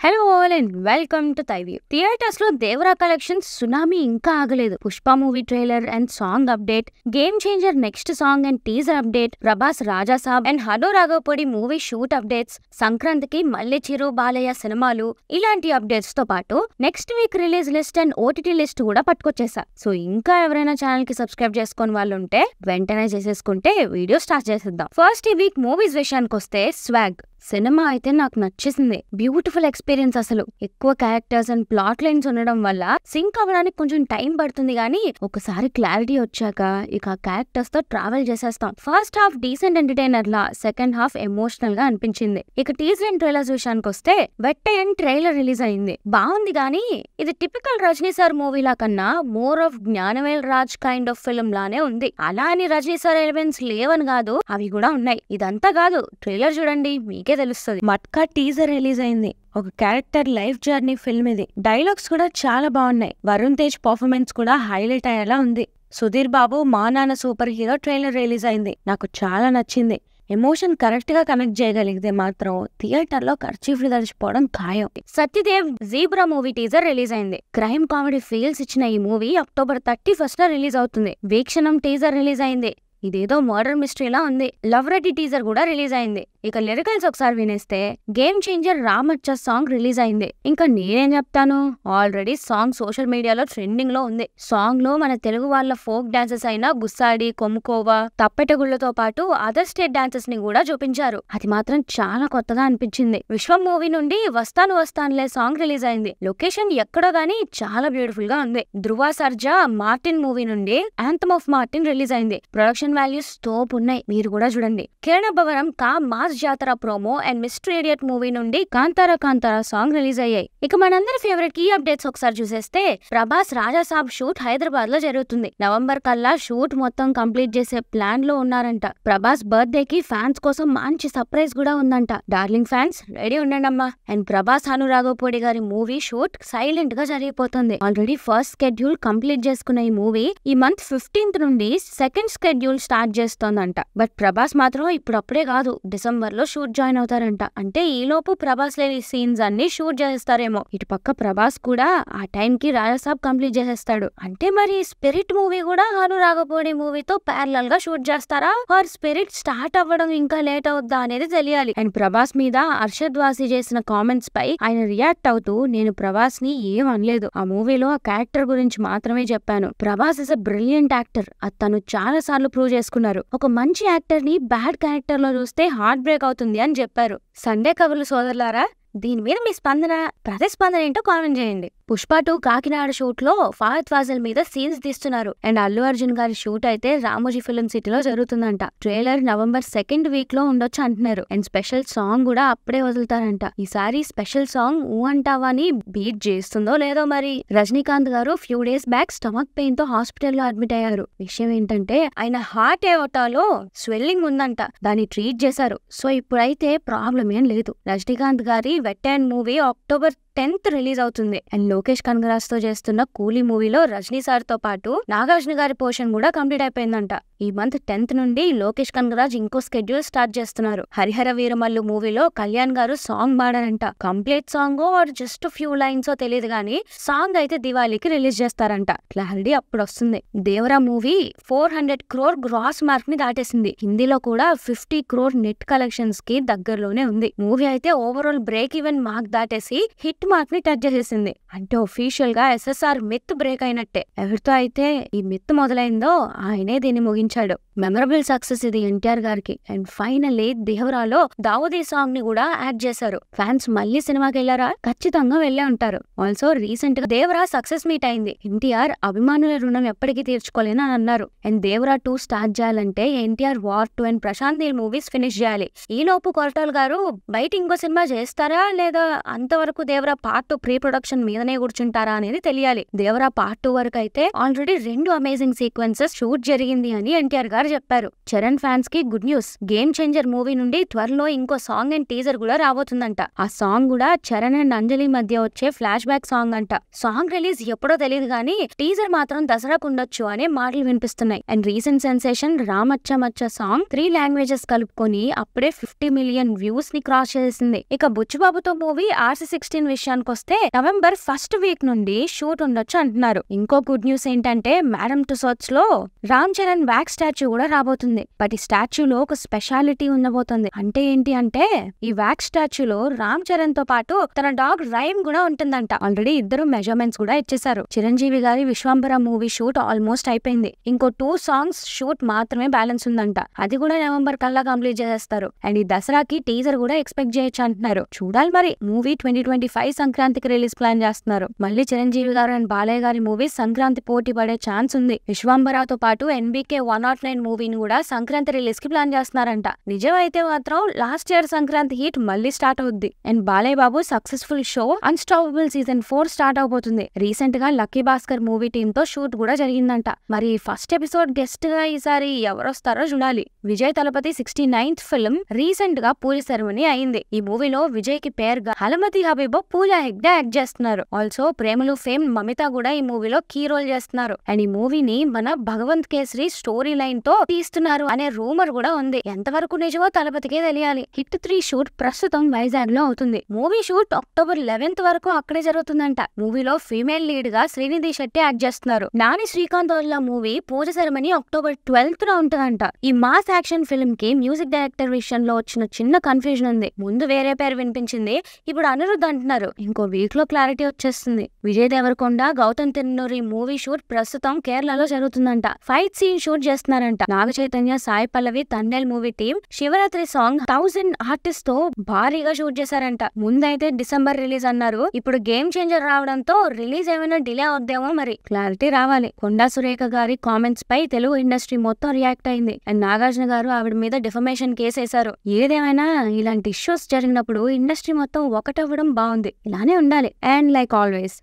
Hello all and welcome to తైవ్యూ. Theatres లో Devara collections tsunami ఇంకా ఆగలేదు. Pushpa movie trailer and song update, game changer next song and teaser update, Prabhas Raja Saab and Hanu Raghavapudi movie shoot updates, సంక్రాంతికి మల్లె చిరు బాలయ్య సినిమాలు, ఇలాంటి updates తో పాటు next week release list and OTT list కూడా పట్టుకొచ్చేసా. సో ఇంకా ఎవరైనా ఛానల్ కి సబ్స్క్రైబ్ చేసుకుని వాళ్ళు ఉంటే వెంటనే చేసేసుకుంటే వీడియో స్టార్ట్ చేసేద్దాం. ఫస్ట్ ఈ వీక్ మూవీస్ విషయానికి వస్తే స్వాగ్ సినిమా అయితే నాకు నచ్చేసింది. Beautiful experience. అసలు ఎక్కువ క్యారెక్టర్స్ అండ్ ప్లాట్ లైన్స్ ఉండడం వల్ల సింక్ అవ్వడానికి కొంచెం టైం పడుతుంది, కానీ ఒకసారి క్లారిటీ వచ్చాక ఇక క్యారెక్టర్స్ తో ట్రావెల్ చేసేస్తాం. ఫస్ట్ హాఫ్ డీసెంట్ ఎంటర్టైనర్ లా, సెకండ్ హాఫ్ ఎమోషనల్ గా అనిపించింది. ఇక టీజర్ అండ్ ట్రైలర్స్ విషయానికి వస్తే వెట్ట అండ్ ట్రైలర్ రిలీజ్ అయింది, బాగుంది. కానీ ఇది టిపికల్ రజనీ సార్ మూవీలా కన్నా more of Gnanavel Raj kind of film లానే ఉంది. అలా అని రజనీ సార్ ఎలిమెంట్స్ లేవని కాదు, అవి కూడా ఉన్నాయి. ఇదంతా కాదు, ట్రైలర్ చూడండి మీకే తెలుస్తుంది. మట్కా టీజర్ రిలీజ్ అయింది. ఒక క్యారెక్టర్ లైఫ్ జర్నీ ఫిల్మ్ ఇది. డైలాగ్స్ కూడా చాలా బాగున్నాయి. వరుణ్ తేజ్ పర్ఫార్మెన్స్ కూడా హైలైట్ అయ్యేలా ఉంది. సుధీర్ బాబు మా నాన్న సూపర్ హీరో ట్రైలర్ రిలీజ్ అయింది, నాకు చాలా నచ్చింది. ఎమోషన్ కరెక్ట్ గా కనెక్ట్ చేయగలిగితే మాత్రం థియేటర్ లో ఖర్చీఫ్లు తడిచిపోవడం ఖాయం. Satyadev zebra movie teaser release అయింది. క్రైమ్ కామెడీ ఫీల్స్ ఇచ్చిన ఈ మూవీ October 31st రిలీజ్ అవుతుంది. వీక్షణం టీజర్ రిలీజ్ అయింది, ఇదేదో మర్డర్ మిస్టరీలా ఉంది. లవ్ రెడ్డి టీజర్ కూడా రిలీజ్ అయింది. ఇక లిరికల్స్ ఒకసారి వినేస్తే గేమ్ చేంజర్ రామచ్చ సాంగ్ రిలీజ్ అయింది. ఇంకా నేనేం చెప్తాను, ఆల్రెడీ సాంగ్ సోషల్ మీడియాలో ట్రెండింగ్ లో ఉంది. సాంగ్ లో మన తెలుగు వాళ్ళ ఫోక్ డాన్సెస్ అయిన గుస్సాడి, కొమ్ముకోవా, తప్పెటగుళ్లతో పాటు అదర్ స్టేట్ డాన్సెస్ ని కూడా చూపించారు. అది మాత్రం చాలా కొత్తగా అనిపించింది. విశ్వం మూవీ నుండి వస్తాను వస్తానులే సాంగ్ రిలీజ్ అయింది. లొకేషన్ ఎక్కడో గానీ చాలా బ్యూటిఫుల్ గా ఉంది. ధృవ సర్జా మార్టిన్ మూవీ నుండి యాంథమ్ ఆఫ్ మార్టిన్ రిలీజ్ అయింది. ప్రొడక్షన్ వాల్యూస్ టాప్ ఉన్నాయి, మీరు కూడా చూడండి. కిరణ్ భవరం కా మాస్ జాతర promo and mister idiot movie నుండి కాంతారా కాంతారా సాంగ్ రిలీజ్ అయ్యాయి. ఇక మనందరి ఫేవరెట్ కీ అప్డేట్స్ ఒకసారి చూసేస్తే ప్రభాస్ రాజా సాబ్ షూట్ హైదరాబాద్ లో జరుగుతుంది. నవంబర్ కల్లా షూట్ మొత్తం కంప్లీట్ చేసే ప్లాన్ లో ఉన్నారంట. ప్రభాస్ బర్త్డే కి ఫ్యాన్స్ కోసం మంచి సర్ప్రైజ్ కూడా ఉందంట. డార్లింగ్ ఫ్యాన్స్ రెడీ ఉండండి అమ్మా. అండ్ ప్రభాస్ హను రాఘవపూడి గారి మూవీ షూట్ సైలెంట్ గా జరిగిపోతుంది. ఆల్రెడీ ఫస్ట్ స్కెడ్యూల్ కంప్లీట్ చేసుకున్న ఈ మూవీ ఈ మంత్ 15th నుండి సెకండ్ స్కెడ్యూల్ స్టార్ట్ చేస్తోందంట. బట్ ప్రభాస్ మాత్రం ఇప్పుడప్పుడే కాదు, డిసెంబర్ లో షూట్ జాయిన్ అవుతారంట. అంటే ఈ లోపు ప్రభాస్ లేని సీన్స్ అన్ని షూట్ చేసేస్తారేమో. ఇటు పక్క ప్రభాస్ కూడా ఆ టైం కి రాజాసాబ్ కంప్లీట్ చేసేస్తాడు. అంటే మరి స్పిరిట్ మూవీ కూడా హను రాఘవపూడి మూవీతో ప్యారలల్ గా షూట్ చేస్తారా, ఆర్ స్పిరిట్ స్టార్ట్ అవ్వడం ఇంకా లేట్ అవుద్దా అనేది తెలియాలి. అండ్ ప్రభాస్ మీద అర్షద్ వాసి చేసిన కామెంట్స్ పై ఆయన రియాక్ట్ అవుతూ, నేను ప్రభాస్ ని ఏం అనలేదు, ఆ మూవీలో ఆ క్యారెక్టర్ గురించి మాత్రమే చెప్పాను. Prabhas is a brilliant actor, అతను చాలా సార్లు ప్రూవ్ చేసుకున్నారు. ఒక మంచి యాక్టర్ ని బ్యాడ్ క్యారెక్టర్ లో చూస్తే హార్ట్ బ్రేక్ అవుతుంది అని చెప్పారు. సండే కబుర్లు సోదరులారా, దీని మీద మీ ప్రతిస్పందన ఏంటో కామెంట్ చేయండి. పుష్ప 2 కాకినాడ షూట్ లో ఫహద్ ఫాజిల్ మీద సీన్స్ తీస్తున్నారు. అండ్ అల్లు అర్జున్ గారి షూట్ అయితే రామోజీ ఫిల్మ్ సిటీలో జరుగుతుందంట. ట్రైలర్ November 2nd వీక్ లో ఉండొచ్చు అంటున్నారు. అండ్ స్పెషల్ సాంగ్ కూడా అప్పుడే వదులుతారంట. ఈసారి స్పెషల్ సాంగ్ ఊ అంటావా అని బీట్ చేస్తుందో లేదో మరి. రజనీకాంత్ గారు few days back stomach pain తో హాస్పిటల్ లో అడ్మిట్ అయ్యారు. విషయం ఏంటంటే ఆయన హార్ట్ ఏవటాలో స్వెల్లింగ్ ఉందంట, దాన్ని ట్రీట్ చేశారు. సో ఇప్పుడైతే ప్రాబ్లం ఏం లేదు. రజనీకాంత్ గారి Vettaiyan movie October 10th release అవుతుంది. అండ్ లోకేష్ కనగరాజ్ తో చేస్తున్న కూలీ మూవీలో రజనీ సార్ తో పాటు నాగార్జున గారి పోర్షన్ కూడా కంప్లీట్ అయిపోయిందంట. ఈ మంత్ 10th నుండి లోకేష్ కనగరాజ్ ఇంకో స్కెడ్యూల్ స్టార్ట్ చేస్తున్నారు. హరిహర వీరమల్లు మూవీలో కళ్యాణ్ గారు సాంగ్ పాడారంట. Complete song or just few lines తెలియదు గానీ సాంగ్ అయితే దివాళీకి రిలీజ్ చేస్తారంట. క్లారిటీ అప్పుడు వస్తుంది. Devara movie 400 crore gross mark ని దాటేసింది. హిందీలో కూడా 50 crore నెట్ కలెక్షన్స్ కి దగ్గరలోనే ఉంది. మూవీ అయితే ఓవరాల్ బ్రేక్ ఈవెన్ మార్క్ దాటేసి హిట్ మార్క్ ని టచ్ చేసేసింది. అంటే ఒఫీషియల్ గా SSR మిత్ బ్రేక్ అయినట్టే. ఎవరితో అయితే ఈ మిత్ మొదలైందో ఆయనే దీన్ని ముగించాడు. మెమరబుల్ సక్సెస్ ఇది ఎన్టీఆర్ గారికి. అండ్ ఫైనల్లీ దేవరాలో దావూదీ సాంగ్ ని కూడా యాడ్ చేశారు. ఫ్యాన్స్ మళ్ళీ సినిమాకి వెళ్లారా? ఖచ్చితంగా వెళ్లే ఉంటారు. ఆల్సో రీసెంట్ గా దేవరా సక్సెస్ మీట్ అయింది. ఎన్టీఆర్ అభిమానుల రుణం ఎప్పటికీ తీర్చుకోలేని అని అన్నారు. అండ్ దేవరా 2 స్టార్ట్ చేయాలంటే NTR War 2 and Prashanth Neel movies finish చేయాలి. ఈ లోపు కొరటాల గారు బయట ఇంకో సినిమా చేస్తారా లేదా అంతవరకు దేవరా Part 2 ప్రీ ప్రొడక్షన్ మీదనే కూర్చుంటారా అనేది తెలియాలి. దేవరా Part 2 వరకు అయితే ఆల్రెడీ 2 అమేజింగ్ సీక్వెన్సెస్ షూట్ జరిగింది అని ఎన్టీఆర్ గారు చెప్పారు. చరణ్ ఫ్యాన్స్ కి good news, game changer movie నుండి త్వరలో ఇంకో సాంగ్ అండ్ టీజర్ కూడా రాబోతుందంట. ఆ సాంగ్ కూడా చరణ్ అండ్ అంజలి మధ్య వచ్చే ఫ్లాష్ బ్యాక్ సాంగ్ అంట. సాంగ్ రిలీజ్ ఎప్పుడో తెలియదు కానీ టీజర్ మాత్రం దసరాకు ఉండొచ్చు అనే మాటలు వినిపిస్తున్నాయి. అండ్ రీసెంట్ సెన్సేషన్ రామచ్చ మచ్చ సాంగ్ 3 లాంగ్వేజెస్ కలుపుకొని అప్పుడే 50 మిలియన్ వ్యూస్ ని క్రాస్ చేసింది. ఇక బుచ్చిబాబుతో మూవీ RC16 విషయానికి వస్తే నవంబర్ ఫస్ట్ వీక్ నుండి షూట్ ఉండొచ్చు అంటున్నారు. ఇంకో గుడ్ న్యూస్ ఏంటంటే మేడమ్ టుసాట్స్ లో రామ్ చరణ్ వ్యాక్స్ స్టాచ్యూ కూడా రాబోతుంది. బట్ ఈ స్టాచ్యూలో ఒక స్పెషాలిటీ ఉండబోతుంది. అంటే ఏంటి అంటే ఈ వ్యాక్స్ స్టాచ్యూలో రామ్ చరణ్ తో పాటు తన డాగ్ రైమ్ కూడా ఉంటుందంట. ఆల్రెడీ ఇద్దరు మెజర్మెంట్స్ కూడా ఇచ్చేసారు. చిరంజీవి గారి విశ్వంబర మూవీ షూట్ ఆల్మోస్ట్ అయిపోయింది. ఇంకో 2 సాంగ్స్ షూట్ మాత్రమే బ్యాలెన్స్ ఉందంట. అది కూడా నవంబర్ కల్లా కంప్లీట్ చేసేస్తారు. అండ్ ఈ దసరాకి టీజర్ కూడా ఎక్స్పెక్ట్ చేయొచ్చు అంటున్నారు. చూడాలి మరి. మూవీ 2025 సంక్రాంతికి రిలీజ్ ప్లాన్ చేస్తున్నారు. మళ్ళీ చిరంజీవి గారు అండ్ బాలయ్య గారి మూవీ సంక్రాంతి పోటీ పడే ఛాన్స్ ఉంది. విశ్వంబరతో పాటు NBK 109 మూవీని కూడా సంక్రాంతి రిలీజ్ కి ప్లాన్ చేస్తున్నారంట. నిజమైతే మాత్రం లాస్ట్ ఇయర్ సంక్రాంతి హీట్ మళ్ళీ స్టార్ట్ అవుద్ది. And Balayya Babu successful show Unstoppable season 4 start అవబోతుంది. రీసెంట్ గా లక్కీ భాస్కర్ మూవీ టీమ్ తో షూట్ కూడా జరిగిందంట. మరి ఫస్ట్ ఎపిసోడ్ గెస్ట్ గా ఈసారి ఎవరొస్తారో చూడాలి. Vijay Thalapathy 69th film recent గా పూజ సెరమనీ అయింది. ఈ మూవీలో విజయ్ కి పేరుగా హలమతి హబీబో పూజా హెగ్డే యాక్ట్ చేస్తున్నారు. ఆల్సో ప్రేమలు ఫేమ్ మమిత కూడా ఈ మూవీలో కీ రోల్ చేస్తున్నారు. అండ్ ఈ మూవీని మన భగవంత్ కేసరి స్టోరీ లైన్ తో తీస్తున్నారు అనే రూమర్ కూడా ఉంది. ఎంతవరకు నిజమో తలపతికే తెలియాలి. హిట్ 3 షూట్ ప్రస్తుతం వైజాగ్ లో అవుతుంది. మూవీ షూట్ అక్టోబర్ 11th వరకు అక్కడే జరుగుతుందంట. మూవీలో ఫీమేల్ లీడ్ గా శ్రీనిధి శెట్టి యాక్ట్ చేస్తున్నారు. నాని శ్రీకాంత్ వాళ్ళ మూవీ పూజ సెరమనీ అక్టోబర్ 12th ఉంటుందంట. ఈ మాస్ యాక్షన్ ఫిల్మ్ కి మ్యూజిక్ డైరెక్టర్ విషయంలో వచ్చిన చిన్న కన్ఫ్యూజన్ ఉంది. ముందు వేరే పేరు వినిపించింది, ఇప్పుడు అనిరుద్ధ్ అంటున్నారు. ఇంకో వీక్ లో క్లారిటీ వచ్చేస్తుంది. విజయ్ దేవరకొండ గౌతమ్ తిన్నూరి మూవీ షూట్ ప్రస్తుతం కేరళలో జరుగుతుందంట. ఫైట్ సీన్ షూట్ చేస్తున్నారంట. Naga Chaitanya, Sai Pallavi, Thandel movie team Shivaratri song 1000 artist తో భారీగా షూట్ చేశారంట. ముందైతే డిసెంబర్ రిలీజ్ అన్నారు. ఇప్పుడు గేమ్ చేంజర్ రావడంతో రిలీజ్ ఏమైనా డిలే అవుద్దేమో మరి. క్లారిటీ రావాలి. కొండా సురేఖ గారి కామెంట్స్ పై తెలుగు ఇండస్ట్రీ మొత్తం రియాక్ట్ అయింది. అండ్ నాగార్జున గారు ఆవిడ మీద డిఫమేషన్ కేసు వేశారు. ఏదేమైనా ఇలాంటి ఇష్యూస్ జరిగినప్పుడు ఇండస్ట్రీ మొత్తం ఒకటవ్వడం బాగుంది. ఇలానే ఉండాలి. అండ్ లైక్ ఆల్వేస్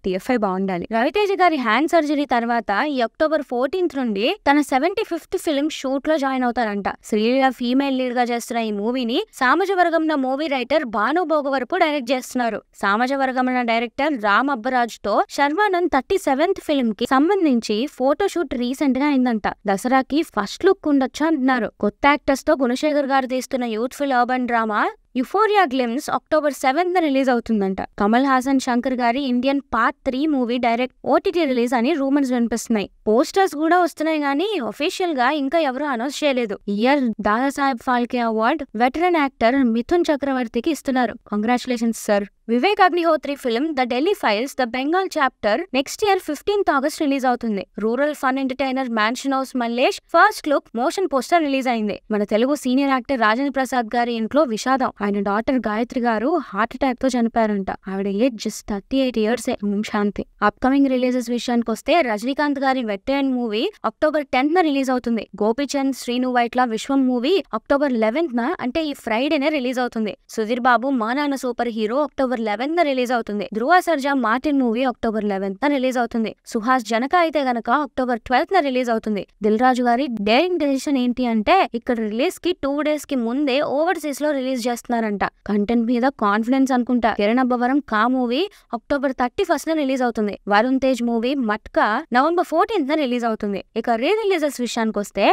#TFI బాగుండాలి. రవితేజ గారి హ్యాండ్ సర్జరీ తర్వాత ఈ అక్టోబర్ 14th నుండి తన 75th ఫిల్మ్ షూట్ లో జాయిన్ అవుతారంట. శ్రీలీల ఫీమేల్ లీడ్ గా చేస్తున్న ఈ మూవీని Samajavaragamana movie writer Bhanu Bhogavarapu direct చేస్తున్నారు. సామాజ వర్గంన డైరెక్టర్ రామ్ అబ్బరాజ్ తో శర్వానంద్ 37th ఫిల్మ్ కి సంబంధించి ఫోటో షూట్ రీసెంట్ గా అయిందంట. దసరాకి ఫస్ట్ లుక్ ఉండొచ్చు అంటున్నారు. కొత్త యాక్టర్స్ తో గుణశేఖర్ గారు తీస్తున్న youthful urban drama Euphoria glimpse October 7th release అవుతుందంట. కమల్ హాసన్ శంకర్ గారి Indian part 3 movie direct OTT release అని రూమర్స్ వినిపిస్తున్నాయి. పోస్టర్స్ కూడా వస్తున్నాయి గానీ అఫీషియల్ గా ఇంకా ఎవరు అనౌన్స్ చేయలేదు. Year Dadasaheb Phalke award veteran actor Mithun చక్రవర్తికి ఇస్తున్నారు. Congratulations sir. Vivek Agnihotri film the Delhi files the Bengal chapter next year 15th August release అవుతుంది. Rural fun entertainer mansion house Mallesh first look motion poster release అయింది. మన తెలుగు సీనియర్ యాక్టర్ రాజేంద్ర ప్రసాద్ గారి ఇంట్లో విషాదం. ఆయన డాటర్ గాయత్రి గారు హార్ట్ అటాక్ తో చనిపోయారంట. ఆవిడ ఏజ్ జస్ట్ 38 years. శాంతి. అప్కమింగ్ రిలీజెస్ విషయానికి వస్తే రజనీకాంత్ గారి veteran movie October 10th release అవుతుంది. గోపిచంద్, శ్రీను వైట్ల విశ్వం మూవీ అక్టోబర్ 11th అంటే ఈ ఫ్రైడేనే రిలీజ్ అవుతుంది. సుధీర్ బాబు మా నాన్న super hero October 11th release అవుతుంది. Dhruva Sarja Martin movie October 11th release అవుతుంది. సుహాస్ జనక అయితే గనక అక్టోబర్ 12th రిలీజ్ అవుతుంది. దిల్ రాజు గారి డేరింగ్ డెసిషన్ ఏంటి అంటే ఇక్కడ రిలీజ్ కి 2 days కి ముందే ఓవర్సీస్ లో రిలీజ్ చేస్తున్నారంట. కంటెంట్ మీద కాన్ఫిడెన్స్ అనుకుంటా. కిరణ్ అబ్బవరం కా మూవీ అక్టోబర్ 31st రిలీజ్ అవుతుంది. Varun Tej movie matka November 14th release అవుతుంది. ఇక రీ రిలీజెస్ విషయానికి వస్తే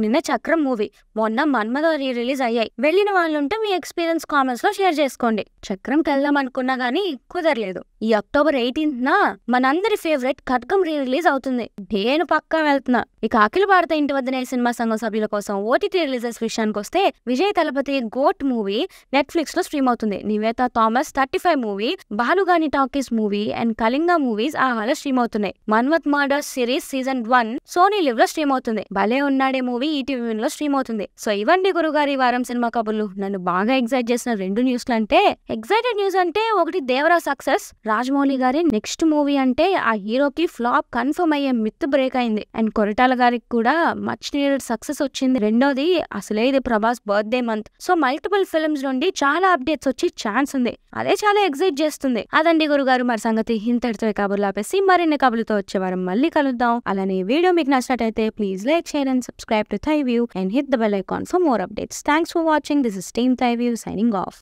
నిన్న చక్రం మూవీ, మొన్న మన్మథ రీ రిలీజ్ అయ్యాయి. వెళ్ళిన వాళ్ళుంటే మీ ఎక్స్పీరియన్స్ కామెంట్స్ లో షేర్ చేసుకోండి. చక్రంకి వెళ్దాం అనుకున్నా గానీ కుదరలేదు. ఈ అక్టోబర్ 18th మనందరి ఫేవరెట్ ఖడ్గం రీ రిలీజ్ అవుతుంది. నేను పక్కా వెళ్తున్నా. ఇక అఖిల భారత ఇంటి వద్దనే సినిమా సంఘం సభ్యుల కోసం OTT రిలీజెస్ విషయానికి వస్తే Vijay Thalapathy goat movie Netflix లో స్ట్రీమ్ అవుతుంది. Nivetha Thomas 35 movie, Balugani talkies movie and Kalinga movies ఆహాలో స్ట్రీమ్ అవుతున్నాయి. Manvat murders series season 1 Sony Liv లో స్ట్రీమ్ అవుతుంది. భలే ఉన్నాడే మూవీ ఈటీవీ లో స్ట్రీమ్ అవుతుంది. సో ఇవ్వండి గురుగారి వారం సినిమా కబుర్లు. నన్ను బాగా ఎగ్జైట్ చేసిన 2 న్యూస్లు అంటే ఎగ్జైటెడ్ న్యూస్ అంటే ఒకటి దేవరా సక్సెస్, రాజమౌళి గారి నెక్స్ట్ మూవీ అంటే ఆ హీరోకి ఫ్లాప్ కన్ఫర్మ్ అయ్యే మిత్ బ్రేక్ అయింది. అండ్ కొరటాల గారికి కూడా మచ్ నీడెడ్ సక్సెస్ వచ్చింది. రెండోది అసలే ఇది Prabhas birthday month, so multiple films నుండి చాలా అప్డేట్స్ వచ్చి ఛాన్స్ ఉంది. అదే చాలా ఎక్సైట్ చేస్తుంది. అదండి గురుగారు మరి సంగతి. ఇంతటితో కబుర్లు ఆపేసి మరిన్ని కబుర్లతో వచ్చే వారం మళ్ళీ కలుద్దాం. అలానే వీడియో మీకు నచ్చినట్టయితే please like, share and subscribe to thy view and hit the bell icon for more updates. Thanks for watching. This is Team Thai View signing off.